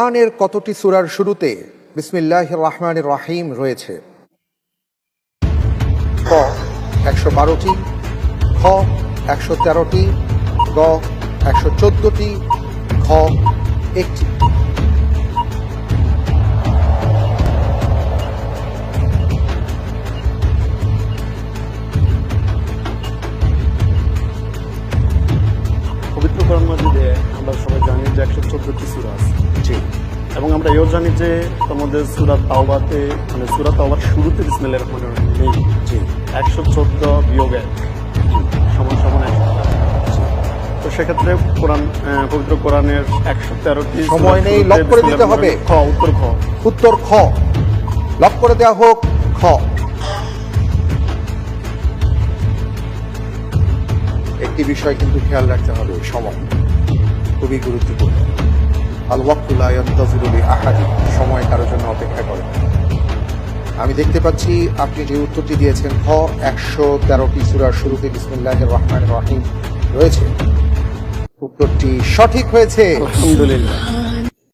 কোরআনের কতটি সূরার শুরুতে বিসমিল্লাহির রহমানির রহিম রয়েছে? ক ১১২টি, খ ১১৩টি, গ ১১৪টি, ঘ ১টি। পবিত্র কোরআন মাজিদে আমরা সবাই জানি যে ১১৪টি সূরা আছে। জি। এবং আমরা এও জানি যে তোমাদের সূরা তাওবাতে মানে সূরা তাওবার শুরুতে বিসমিল্লাহির রহমানির রহিম নেই। জি। ১১৪ বিয়োগ ১ সমান সমান ১১৩। তো সেক্ষেত্রে পবিত্র কোরআনের ১১৩টি সময় নেই, লক করে দিতে হবে। খ উত্তর খ। উত্তর খ লক করে দেওয়া হোক। খ। একটি বিষয় কিন্তু খেয়াল রাখতে হবে, সময় খুবই গুরুত্বপূর্ণ। আল ওয়াক্তু লা ইয়ানতাযিরু লিআহাদিন, সময় কারোর জন্য অপেক্ষা করে না। আমি দেখতে পাচ্ছি আপনি যে উত্তরটি দিয়েছেন খ ১১৩টি সূরার শুরুতে বিসমিল্লাহির রহমানির রহিম রয়েছে, উত্তরটি সঠিক হয়েছে। আলহামদুলিল্লাহ।